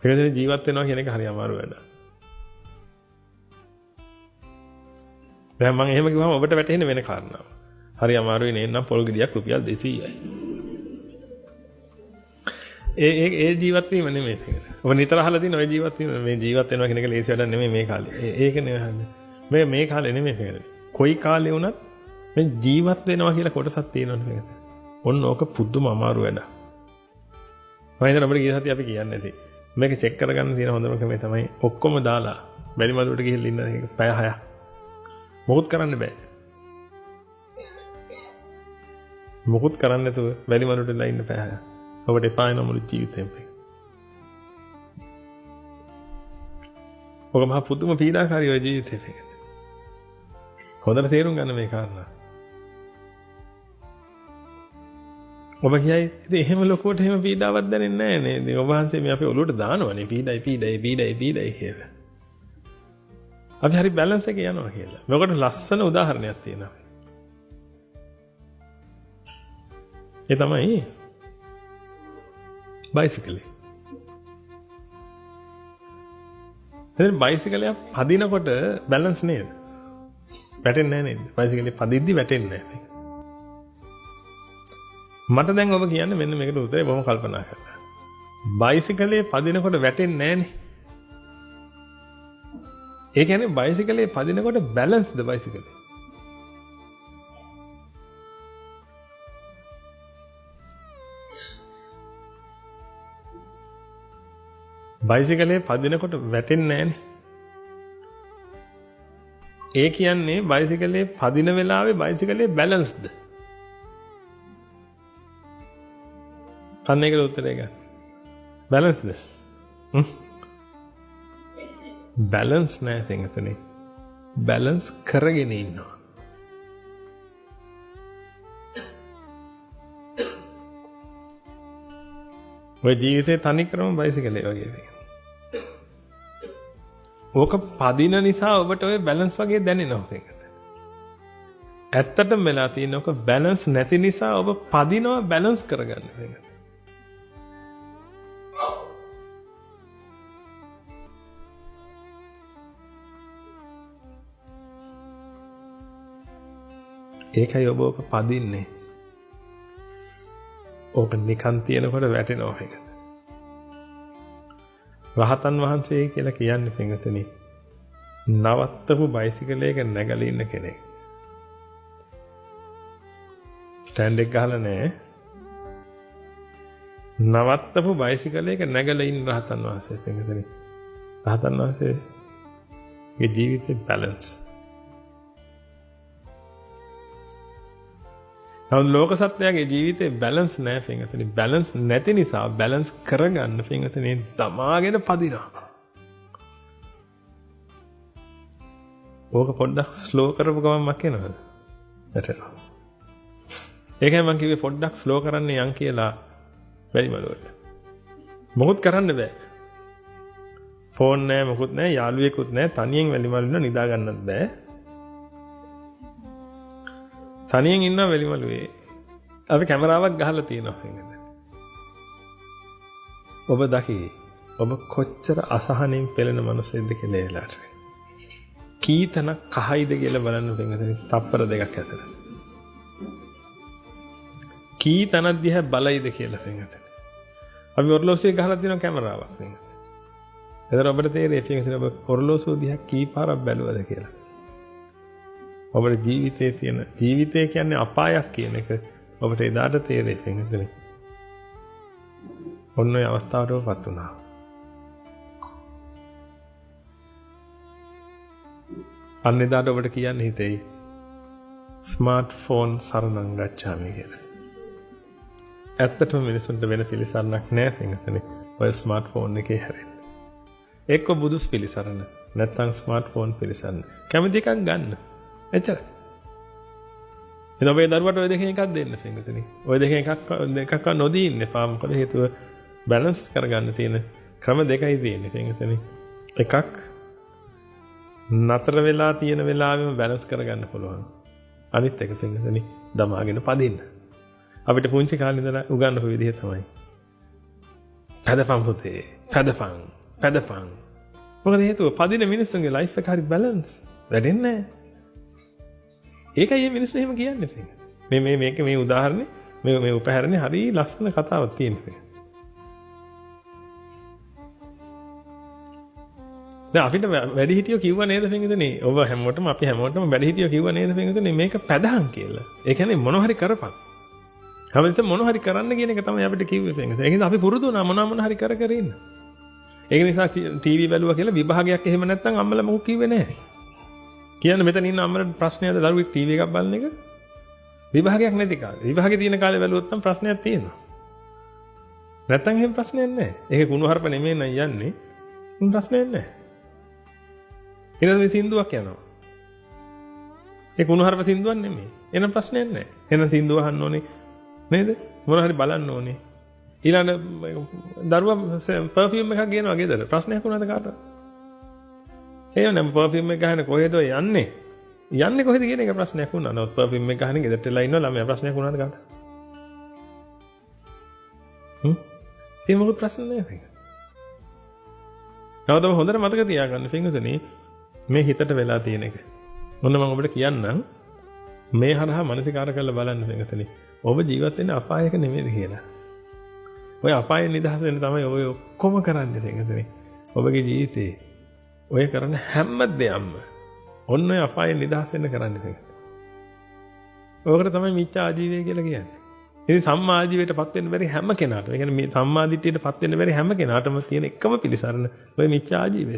පිළිදෙන ජීවත් වෙනවා කියන එක හරි අමාරු වැඩක්. දැන් මම එහෙම කිව්වම ඔබට වැටහෙන්නේ වෙන කාරණාවක්. හරි අමාරුයි නේනම් පොල් ගෙඩියක් රුපියල් 200යි. ඒ ජීවත් වීම නෙමෙයි. ඔබ නිතර අහලා තියෙන ඔය ජීවත් වීම මේ ජීවත් වෙනවා කියන එක ලේසි වැඩක් නෙමෙයි මේ කාලේ. ඒක නෙමෙයි. මේ කාලේ නෙමෙයි. කොයි කාලේ වුණත් මේ ජීවත් වෙනවා කියලා කොටසක් තියෙනවනේ මේක. ඔන්න ඕක පුදුම අමාරු වැඩක්. මම හිතන අපිට ගිය සතිය අපි කියන්නේ නැති. මේක චෙක් කරගන්න තියෙන හොඳම ක්‍රමය තමයි ඔක්කොම දාලා බැරි මදුවට ගිහිල්ලා ඉන්න එක පැය 6ක්. මොකුත් කරන්න බෑ. මොකුත් කරන්න නැතුව බැරි මදුවට ඉන්න පැය 6ක්. ඔබට එපා වෙන මුළු ජීවිතේම. ඔබ මහ පුදුම පීඩාකාරී ඔය ජීවිතේ මේක. හොඳට තේරුම් ගන්න මේ කාරණා. ඔබ කියයි ඉතින් එහෙම ලොකුවට එහෙම පීඩාවක් දැනෙන්නේ නැහැ නේද? ඔබ වහන්සේ මේ අපේ ඔළුවට දානවනේ පීඩයි කියලා. අපි හරි බැලන්ස් එකේ යනවා කියලා. මේකට ලස්සන උදාහරණයක් තියෙනවා. ඒ තමයි බයිසිකලේ. එහෙනම් බයිසිකලයක් පදිනකොට බැලන්ස් නේද? වැටෙන්නේ නැහැ නේද? බයිසිකලේ පදිද්දි වැටෙන්නේ නැහැ. මට දැන් ඔබ කියන්නේ මෙන්න මේකට උත්තරේ බොහොම කල්පනා කරලා. බයිසිකලේ පදිනකොට වැටෙන්නේ නැහනේ. ඒ කියන්නේ බයිසිකලේ පදිනකොට බැලන්ස්ද බයිසිකලේ? බයිසිකලේ පදිනකොට වැටෙන්නේ නැහනේ. ඒ කියන්නේ බයිසිකලේ පදින වෙලාවේ බයිසිකලේ බැලන්ස්ද? අන්න ඒකට උත්තරේ ගන්න. බැලන්ස්ද? බැලන්ස් නැහැ තෙන්ගතනේ. බැලන්ස් කරගෙන ඉන්නවා. ඔය ජීවිතේ තනි ක්‍රම බයිසිකලේ වගේ වෙයි. ඕක පදින නිසා ඔබට ඔය බැලන්ස් වගේ දැනෙනවා තෙන්ගත. ඇත්තටම වෙලා තියෙන ඕක බැලන්ස් නැති නිසා ඔබ පදිනවා බැලන්ස් කරගන්න තෙන්ගත. ඒකයි ඔබ ඔක පදින්නේ. ඕක නිකන් තියෙනකොට වැටෙනවා එක. රහතන් වහන්සේ කියලා කියන්නේ පින්වතුනි නවත්තපු බයිසිකලයක නැගලා ඉන්න කෙනෙක්. ස්ටෑන්ඩ් එක ගහලා නැහැ. නවත්තපු බයිසිකලයක නැගලා ඉන්න රහතන් වහන්සේ පින්වතුනි. රහතන් වහන්සේගේ ජීවිතේ බැලන්ස්. නමුත් ලෝක සත්‍යයේ ජීවිතේ බැලන්ස් නැහැ පින්වතුනි. බැලන්ස් නැති නිසා බැලන්ස් කරගන්න පින්වතුනි දමාගෙන පදිනවා. ඕක පොඩ්ඩක් ස්ලෝ කරපු ගමන් මක්කේනවද? නැටනවා. ඒකයි මම කිව්වේ පොඩ්ඩක් ස්ලෝ කරන්න යන් කියලා බැරි මලුවට. මොකුත් කරන්න බෑ. ෆෝන් නැහැ මොකුත් නැහැ යාළුවෙකුත් නැහැ තනියෙන් වැලි මලුවේ නිදා ගන්නත් බෑ. තනියෙන් ඉන්නවා වෙලිමලුවේ. අපි කැමරාවක් ගහලා තියෙනවා නේද? ඔබ දකි. ඔබ කොච්චර අසහනෙන් පෙළෙන මිනිස්සෙක්ද කියලා එලාට. කීතන කහයිද කියලා බලන්න දෙන්නේ තප්පර දෙකක් ඇතර. කීතන දිහා බලයිද කියලා දෙන්නේ. අපි ඔරලෝසුවේ ගහලා තියෙන කැමරාවක් නේද? එතන ඔබට තේරෙන්නේ ඔබ ඔරලෝසුව දිහා කී පාරක් බැලුවද කියලා. ඔබට ජීවිතේ තියෙන ජීවිතය කියන්නේ අපායක් කියන එක ඔබට එදාට තේරෙන්නේ. ඔන්න ඔය අවස්ථාවටපත් වුණා. අන්න එදාට ඔබට කියන්න හිතෙයි ස්මාර්ට්ෆෝන් සරණං ගච්ඡාමි කියලා. ඇත්තටම මිනිසුන්ට වෙන පිළිසරණක් නැහැ පින්වතුනි. ඔය ස්මාර්ට්ෆෝන් එකේ හැරෙන්න. එක්ක බුදුස් පිළිසරණ නැත්නම් ස්මාර්ට්ෆෝන් පිළිසරණ. කැමති එකක් ගන්න. එච්චරයි. එතකොට මේ දරුවට ඔය දෙකෙන් එකක් දෙන්න පින්වතුනි. ඔය දෙකෙන් එකක් නොදී ඉන්න එපා. මොකද හේතුව බැලන්ස් කරගන්න තියෙන ක්‍රම දෙකයි තියෙන්නේ පින්වතුනි. එකක් නතර වෙලා තියෙන වෙලාවෙම බැලන්ස් කරගන්න පුළුවන්. අනිත් එක පින්වතුනි දමාගෙන පදින්න. අපිට පුංචි කාලේ ඉඳලා උගන්වපු විදිහ තමයි. පැදපන් පුතේ. පැදපන්. පැදපන්. මොකද හේතුව පදින මිනිස්සුන්ගේ ලයිෆ් එක හරි බැලන්ස් වැඩෙන්නේ නැහැ. ඒකයි මේ මිනිස්සු එහෙම කියන්නේ. මේක මේ උදාහරණේ මේ උපහැරණේ හරි ලස්සන කතාවක් තියෙනවා. දැන් අපිට වැඩිහිටියෝ කිව්වා නේද පින්විතනේ? ඔබ හැමෝටම අපි හැමෝටම වැඩිහිටියෝ කිව්වා නේද පින්විතනේ මේක පැදහන් කියලා. ඒ කියන්නේ මොන හරි කරපන්. හැමතිස්සෙම මොන හරි කරන්න කියන එක තමයි අපිට කිව්වේ පින්විතනේ. ඒ නිසා අපි පුරුදු වුණා මොන හරි කර ඉන්න. ඒක නිසා ටීවී බැලුවා කියලා විභාගයක් එහෙම නැත්නම් අම්මලා මොකක් කිව්වේ නැහැ. කියන්නේ මෙතන ඉන්න අම්මලාට ප්‍රශ්නයක්ද දරුවෙක් ටීවී එකක් බලන එක? විභාගයක් නැති කාලේ. විභාගේ තියෙන කාලේ බැලුවොත් නම් ප්‍රශ්නයක් තියෙනවා. නැත්නම් එහෙම ප්‍රශ්නයක් නැහැ. ඒක කුණුහරුප නෙමෙයි නං යන්නේ. ප්‍රශ්නයක් නැහැ. ඊළඟ සින්දුවක් යනවා. ඒ කුණුහරුප සින්දුවක් නෙමෙයි. එන ප්‍රශ්නයක් නැහැ. එන සින්දුව අහන්න ඕනේ නේද? මොන හරි බලන්න ඕනේ. ඊළඟ දරුවා පර්ෆියුම් එකක් ගේනවා ගෙදර. ප්‍රශ්නයක් වුණාද කාටවත්? එහෙනම් පර්ෆියුම් එක ගහන කොහෙද යන්නේ? යන්නේ කොහෙද කියන එක ප්‍රශ්නයක් වුණා. නමුත් පර්ෆියුම් එක ගහන ගෙදරට වෙලා ඉන්නවා ළමයා ප්‍රශ්නයක් වුණාද කාටවත්? ඒ මොකද ප්‍රශ්න නැහැ. නවතම හොඳට මතක තියාගන්න පින්වතුනි මේ හිතට වෙලා තියෙන එක. මොන්න මම ඔබට කියන්නම් මේ හරහා මානසිකාර කරලා බලන්න පින්වතුනි. ඔබ ජීවත් වෙන්නේ අපායක නෙමෙයි කියලා. ඔය අපායෙන් නිදහස් වෙන්න තමයි ඔය ඔක්කොම කරන්නේ පින්වතුනි. ඔබගේ ජීවිතේ ඔය කරන හැම දෙයක්ම ඔන්න ඔය අපායෙන් නිදහස් වෙන්න කරන්නේ පින්වතුනි. ඔකට තමයි මිච්ඡා ආජීවය කියලා කියන්නේ. ඉතින් සම්මා ආජීවයටපත් වෙන්න බැරි හැම කෙනාටම, ඒ කියන්නේ මේ සම්මා දිට්ඨියටපත් වෙන්න බැරි හැම කෙනාටම තියෙන එකම පිළිසරණ ඔය මිච්ඡා ආජීවය.